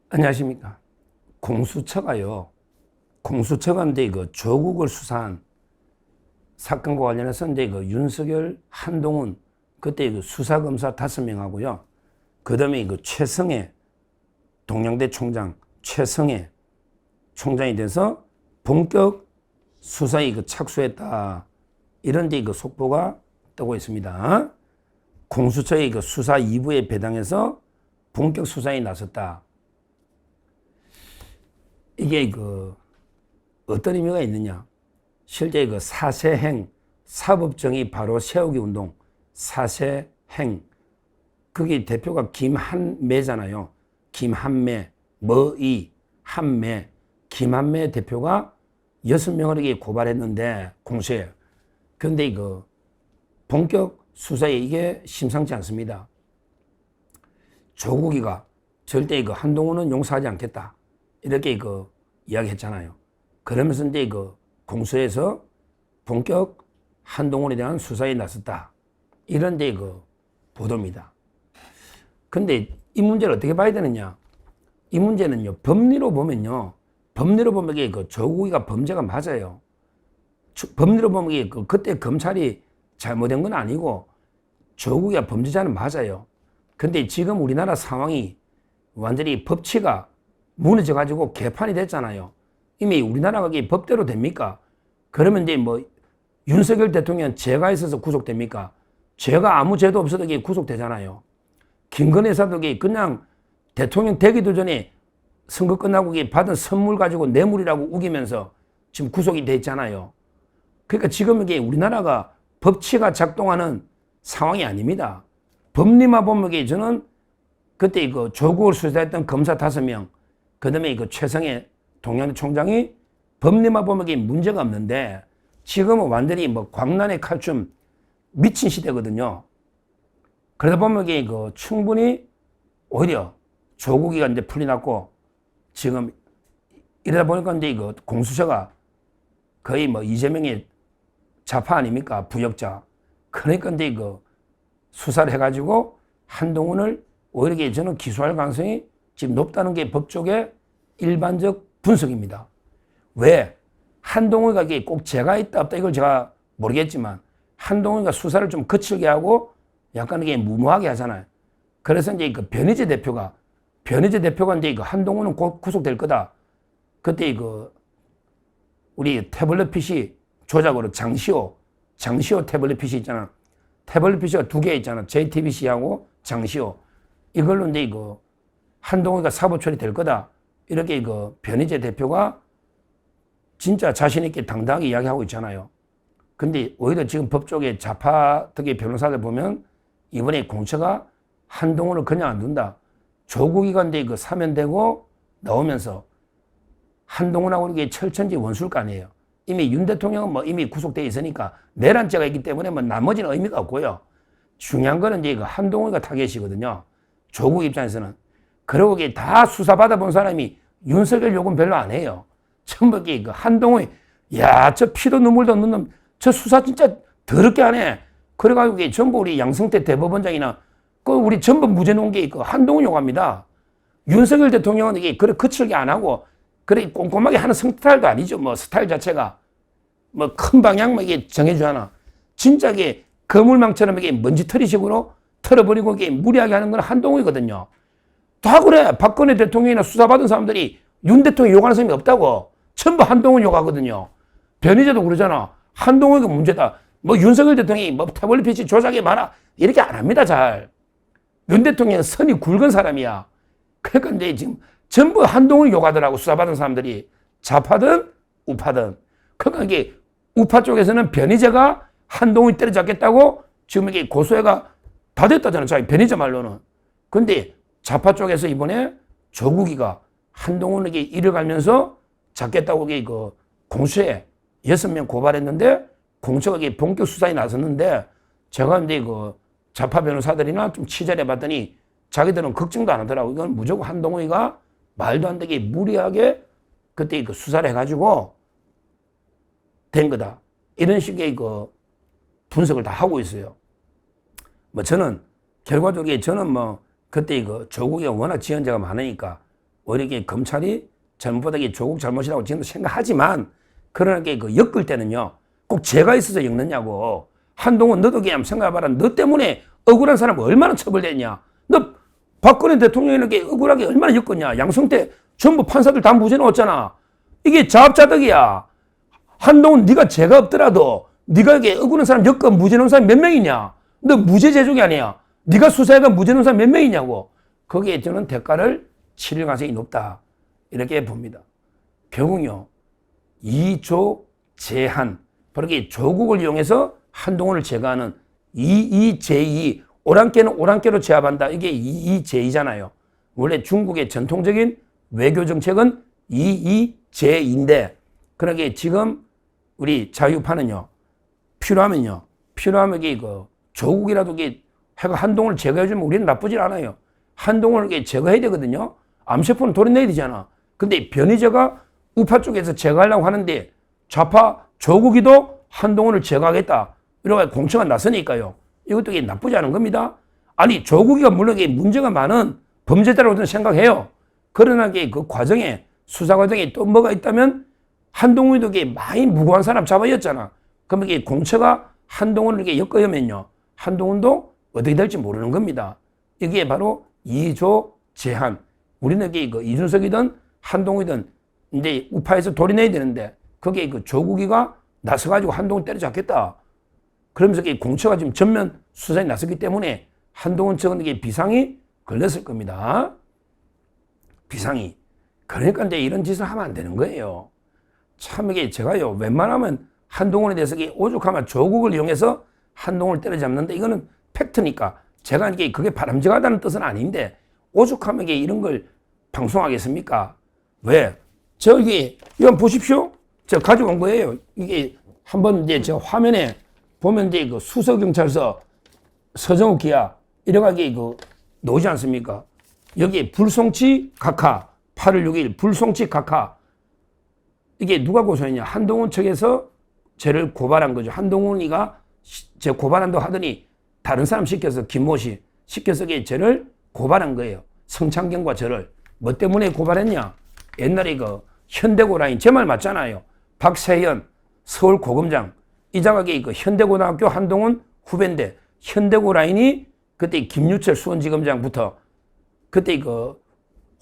안녕하십니까. 공수처가 이제 그 조국을 수사한 사건과 관련해서 이제 그 윤석열, 한동훈, 그때 그 수사검사 5명하고요. 그 다음에 그 최성해 동양대 총장, 최성해 총장이 돼서 본격 수사에 그 착수했다. 이런 데 그 속보가 뜨고 있습니다. 공수처의 그 수사 2부에 배당해서 본격 수사에 나섰다. 이게 그 어떤 의미가 있느냐? 실제 그 사세행 사법정의 바로 세우기 운동 사세행 그게 대표가 김한매잖아요. 김한매 머이 한매 김한매 대표가 6명을 이게 고발했는데 공수에 그런데 그 본격 수사에 이게 심상치 않습니다. 조국이가 절대 그 한동훈은 용서하지 않겠다. 이렇게 그 이야기했잖아요. 그러면서 이제 그 공수에서 본격 한동훈에 대한 수사에 나섰다. 이런 데 그 보도입니다. 근데 이 문제를 어떻게 봐야 되느냐? 이 문제는요, 법리로 보면 이게 그 조국이가 범죄가 맞아요. 법리로 보면 이게 그때 검찰이 잘못된 건 아니고 조국이가 범죄자는 맞아요. 근데 지금 우리나라 상황이 완전히 법치가 무너져가지고 개판이 됐잖아요. 이미 우리나라가 법대로 됩니까? 그러면 이제 뭐 윤석열 대통령 죄가 있어서 구속됩니까? 죄가 아무 죄도 없어도 구속되잖아요. 김건희 여사도 그냥 대통령 되기도 전에 선거 끝나고 받은 선물 가지고 뇌물이라고 우기면서 지금 구속이 돼 있잖아요. 그러니까 지금 이게 우리나라가 법치가 작동하는 상황이 아닙니다. 법리만 보면 저는 그때 그 조국을 수사했던 검사 5명, 그 다음에 그 최성해 동양대 총장이 법리만 보면 문제가 없는데 지금은 완전히 뭐 광란의 칼춤 미친 시대거든요. 그러다 보면 그 충분히 오히려 조국이가 이제 풀려났고 지금 이러다 보니까 이제 그 공수처가 거의 뭐 이재명의 좌파 아닙니까? 부역자. 그러니까 이제 그 수사를 해가지고 한동훈을 오히려 저는 기소할 가능성이 지금 높다는 게 법조계 일반적 분석입니다. 왜? 한동훈이가 꼭 죄가 있다 없다 이걸 제가 모르겠지만 한동훈이가 수사를 좀 거칠게 하고 약간 이게 무모하게 하잖아요. 그래서 이제 그 변희재 대표가 이제 그 한동훈은 곧 구속될 거다. 그때 그 우리 태블릿 PC 조작으로 장시호 태블릿 PC 있잖아. 태블릿 PC가 2개 있잖아. JTBC하고 장시호. 이걸로 이제 그 한동훈이가 사법 처리될 거다. 이렇게 그 변희재 대표가 진짜 자신있게 당당하게 이야기하고 있잖아요. 근데 오히려 지금 법조계 좌파 특히 변호사들 보면 이번에 공처가 한동훈을 그냥 안 둔다. 조국이가 이제 그 사면되고 나오면서 한동훈하고 이게 철천지 원수일 거 아니에요. 이미 윤 대통령은 뭐 이미 구속되어 있으니까 내란죄가 있기 때문에 뭐 나머지는 의미가 없고요. 중요한 거는 이제 그 한동훈이가 타겟이거든요. 조국 입장에서는. 그리고 이게 다 수사받아 본 사람이 윤석열 욕은 별로 안 해요. 전부 그 한동훈이, 야, 저 피도 눈물도 없는 놈, 저 수사 진짜 더럽게 하네. 그래가지고 이게 전부 우리 양승태 대법원장이나 그 우리 전부 무죄 놓은 게 그 한동훈 욕합니다. 윤석열 대통령은 이게 그래 거칠게 안 하고 그래 꼼꼼하게 하는 스타일도 아니죠. 뭐 스타일 자체가 뭐 큰 방향만 이게 정해주잖아. 진짜 이게 거물망처럼 이게 먼지털이식으로 털어버리고 이게 무리하게 하는 건 한동훈이거든요. 다 그래. 박근혜 대통령이나 수사받은 사람들이 윤 대통령 욕하는 사람이 없다고. 전부 한동훈 욕하거든요. 변희재도 그러잖아. 한동훈이가 문제다. 뭐 윤석열 대통령이 뭐 태블릿 PC 조작이 많아. 이렇게 안 합니다, 잘. 윤 대통령은 선이 굵은 사람이야. 그러니까 이제 지금 전부 한동훈 욕하더라고, 수사받은 사람들이. 좌파든 우파든. 그러니까 이게 우파 쪽에서는 변희재가 한동훈이 때려잡겠다고 지금 이게 고소해가 다 됐다잖아, 자기 변희재 말로는. 근데 좌파 쪽에서 이번에 조국이가 한동훈에게 이를 갈면서 잡겠다고 그 공수에 6명 고발했는데 공처가 본격 수사에 나섰는데 제가 이제 그 좌파 변호사들이나 좀 취재를 해봤더니 자기들은 걱정도 안 하더라고. 이건 무조건 한동훈이가 말도 안 되게 무리하게 그때 그 수사를 해가지고 된 거다. 이런 식의 그 분석을 다 하고 있어요. 뭐 저는 결과적으로 저는 뭐 그때 그 조국이가 워낙 지연자가 많으니까 오히려 이게 검찰이 잘못보다 이게 조국 잘못이라고 지금도 생각하지만 그러나 그 엮을 때는요 꼭 죄가 있어서 엮느냐고. 한동훈 너도 그냥 생각해봐라. 너 때문에 억울한 사람 얼마나 처벌됐냐. 너 박근혜 대통령에게 억울하게 얼마나 엮었냐. 양성태 전부 판사들 다 무죄 넣었잖아. 이게 자업자득이야. 한동훈 네가 죄가 없더라도 네가 이게 억울한 사람 엮어 무죄 넣은 사람 몇 명이냐. 너 무죄 제종이 아니야. 네가 수사해가 무죄 넣은 사람 몇 명이냐고. 거기에 저는 대가를 치를 가능성이 높다. 이렇게 봅니다. 결국요 2조 제한, 바로 이게 조국을 이용해서 한동훈을 제거하는 2제2, 오랑캐는 오랑캐로 제압한다. 이게 2제2잖아요. 원래 중국의 전통적인 외교 정책은 2제2인데, 그러게 지금 우리 자유파는요, 필요하면 이게 조국이라도 이게 해가 한동훈을 제거해주면 우리는 나쁘질 않아요. 한동훈을 이게 제거해야 되거든요. 암세포는 도려내야 되잖아. 근데 변희재가 우파 쪽에서 제거하려고 하는데 좌파 조국이도 한동훈을 제거하겠다. 이러고 공청가 나서니까요. 이것도 이게 나쁘지 않은 겁니다. 아니, 조국이가 물론 이게 문제가 많은 범죄자라고 저는 생각해요. 그러나 그 과정에, 수사 과정에 또 뭐가 있다면 한동훈이도 이게 많이 무고한 사람 잡아였잖아. 그럼 이게 공처가 한동훈을 이렇게 엮어야면요. 한동훈도 어떻게 될지 모르는 겁니다. 이게 바로 2조 제한. 우리는 이게 이준석이든 한동훈이든 이제 우파에서 도려내야 되는데 거기에 조국이가 나서가지고 한동훈 때려잡겠다. 그러면서 공처가 지금 전면 수사에 나섰기 때문에 한동훈 측은 이게 비상이 걸렸을 겁니다. 비상이. 그러니까 이제 이런 짓을 하면 안 되는 거예요. 참 이게 제가요, 웬만하면 한동훈에 대해서 오죽하면 조국을 이용해서 한동훈을 때려잡는데 이거는 팩트니까 제가 이게 그게 바람직하다는 뜻은 아닌데 오죽하면 이게 이런 걸 방송하겠습니까? 왜? 저기, 이건 보십시오. 제가 가져온 거예요. 이게 한번 이제 저 화면에 보면 이제 수서경찰서 서정욱 기아 이래가지고 나오지 않습니까? 여기 불송치 각하 8월 6일 불송치 각하 이게 누가 고소했냐? 한동훈 측에서 쟤를 고발한 거죠. 한동훈이가 쟤 고발한다고 하더니 다른 사람 시켜서 김모 씨 시켜서 쟤를 고발한 거예요. 성창경과 저를. 뭐 때문에 고발했냐? 옛날에 현대고 라인 제 말 맞잖아요. 박세현 서울고검장 이자각이 현대고등학교 한동훈 후배인데 현대고 라인이 그때 김유철 수원지검장부터 그때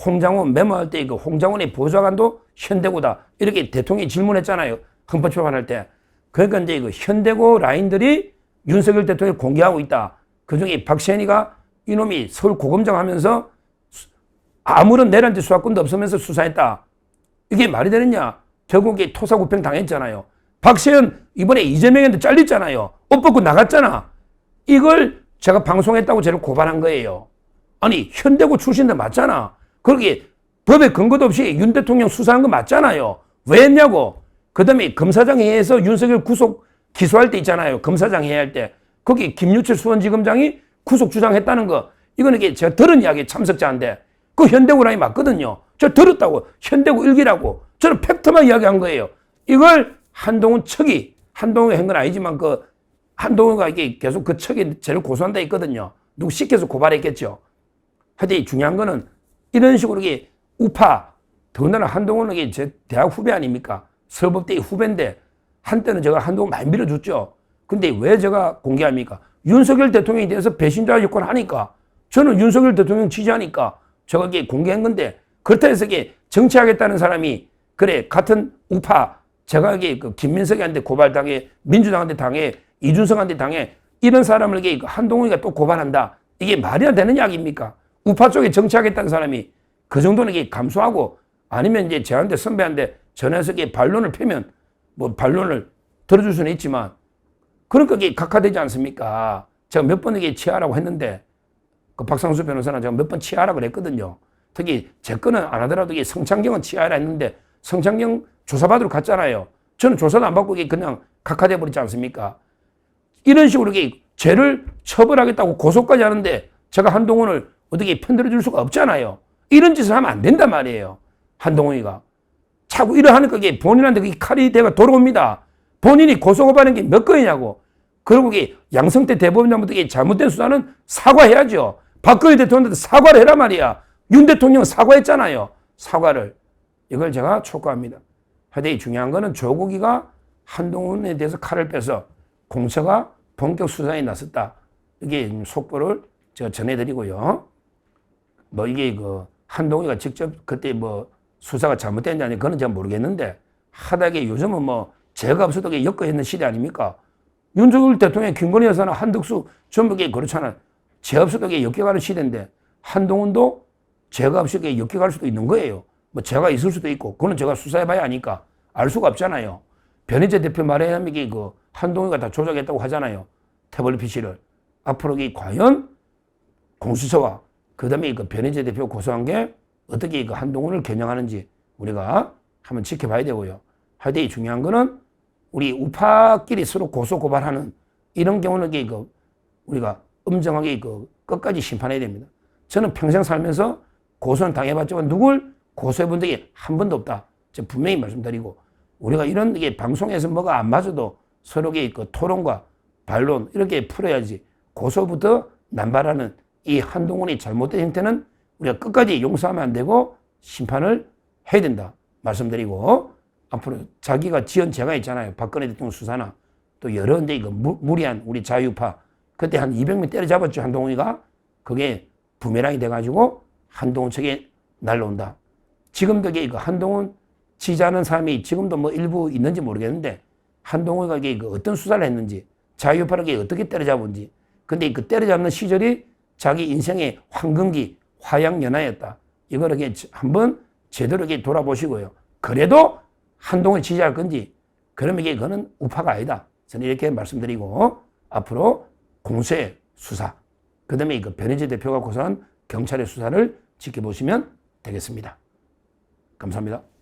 홍장원 메모할 때 홍장원의 보좌관도 현대고다 이렇게 대통령이 질문했잖아요. 헌법재판할 때. 그러니까 이제 현대고 라인들이 윤석열 대통령을 공개하고 있다. 그중에 박세현이가 이놈이 서울고검장 하면서 아무런 내란죄 수사권도 없으면서 수사했다. 이게 말이 되느냐? 결국에 토사구팽 당했잖아요. 박세현 이번에 이재명한테 잘렸잖아요. 옷 벗고 나갔잖아. 이걸 제가 방송했다고 저를 고발한 거예요. 아니 현대고 출신들 맞잖아. 그러게 법에 근거도 없이 윤 대통령 수사한 거 맞잖아요. 왜 했냐고. 그 다음에 검사장 회의에서 윤석열 구속 기소할 때 있잖아요. 검사장 회의할 때. 거기 김유철 수원지검장이 구속 주장했다는 거. 이거는 이게 제가 들은 이야기 참석자인데 그 현대고 라인 맞거든요. 저 들었다고. 현대고 일기라고. 저는 팩트만 이야기한 거예요. 이걸 한동훈 측이 한동훈이 한 건 아니지만 한동훈가 이게 계속 그 측이 쟤를 고소한다 했거든요. 누구 시켜서 고발했겠죠. 하여튼 중요한 거는 이런 식으로 이게 우파, 더군다나 한동훈은 이게 제 대학 후배 아닙니까? 서울법대 후배인데 한때는 제가 한동훈 많이 밀어줬죠. 근데 왜 제가 공개합니까? 윤석열 대통령에 대해서 배신자 역할을 하니까 저는 윤석열 대통령 지지하니까 제가 이게 공개한 건데 그렇다 해서 이게 정치하겠다는 사람이 그래 같은 우파 제가 이게 김민석이한테 고발당해 민주당한테 당해 이준석한테 당해 이런 사람을 이게 한동훈이가 또 고발한다. 이게 말이나 되는 이야기입니까? 우파 쪽에 정치하겠다는 사람이 그 정도는 이게 감수하고 아니면 이제 저한테 선배한테 전화해서 이게 반론을 펴면 뭐 반론을 들어줄 수는 있지만 그러니까 이게 각하되지 않습니까? 제가 몇 번 이게 취하라고 했는데 그 박상수 변호사는 제가 몇 번 취하라고 그랬거든요. 특히 제 거는 안 하더라도 이게 성창경은 취하라 했는데 성창경 조사받으러 갔잖아요. 저는 조사도 안 받고 이게 그냥 각하돼 버리지 않습니까? 이런 식으로 이게 죄를 처벌하겠다고 고소까지 하는데 제가 한동훈을 어떻게 편들어 줄 수가 없잖아요. 이런 짓을 하면 안 된단 말이에요. 한동훈이가. 자꾸 이러하니까 이게 본인한테 이 칼이 대가 돌아옵니다. 본인이 고소고발한 게 몇 건이냐고. 그리고 이게 양성태 대법원장부터 이게 잘못된 수사는 사과해야죠. 박근혜 대통령한테 사과를 해라 말이야. 윤 대통령 사과했잖아요. 사과를 이걸 제가 촉구합니다. 하여튼 중요한 거는 조국이가 한동훈에 대해서 칼을 빼서 공처가 본격 수사에 나섰다. 이게 속보를 제가 전해드리고요. 뭐 이게 그 한동훈이가 직접 그때 뭐 수사가 잘못된지 아니 그건 제가 모르겠는데 하다하게 요즘은 뭐 죄가 없어도 엮어있는 시대 아닙니까? 윤석열 대통령, 김건희 여사는 한덕수 전부 그렇잖아. 죄 없어도 엮여가는 시대인데 한동훈도 죄가 없이 엮여갈 수도 있는 거예요. 뭐 죄가 있을 수도 있고 그거는 제가 수사해봐야 하니까 알 수가 없잖아요. 변희재 대표 말에 의하면 이게 그 한동훈이가 다 조작했다고 하잖아요. 태블릿 PC를. 앞으로 이 과연 공수처와 그다음에 그 변희재 대표 고소한 게 어떻게 그 한동훈을 겨냥하는지 우리가 한번 지켜봐야 되고요. 하여튼 중요한 거는 우리 우파끼리 서로 고소 고발하는 이런 경우는 그 우리가 엄정하게 그 끝까지 심판해야 됩니다. 저는 평생 살면서 고소는 당해봤지만 누굴 고소해본 적이 한 번도 없다. 제가 분명히 말씀드리고 우리가 이런 게 방송에서 뭐가 안 맞아도 서로의 그 토론과 반론 이렇게 풀어야지 고소부터 남발하는 이 한동훈의 잘못된 형태는 우리가 끝까지 용서하면 안 되고 심판을 해야 된다 말씀드리고 앞으로 자기가 지은 죄가 있잖아요. 박근혜 대통령 수사나 또 여러 데 이거 무리한 우리 자유파 그때 한 200명 때려잡았죠. 한동훈이가 그게 부메랑이 돼가지고 한동훈 측에 날라온다. 지금도 이거 한동훈 지지하는 사람이 지금도 뭐 일부 있는지 모르겠는데 한동훈이가 이게 어떤 수사를 했는지 자유파를 어떻게 때려잡은지 근데 그 때려잡는 시절이 자기 인생의 황금기 화양연화였다. 이거를 한번 제대로 돌아보시고요. 그래도 한동훈을 지지할 건지 그러면 그거는 우파가 아니다. 저는 이렇게 말씀드리고 앞으로 공수의 수사 그 다음에 그 변희재 대표가 고소한 경찰의 수사를 지켜보시면 되겠습니다. 감사합니다.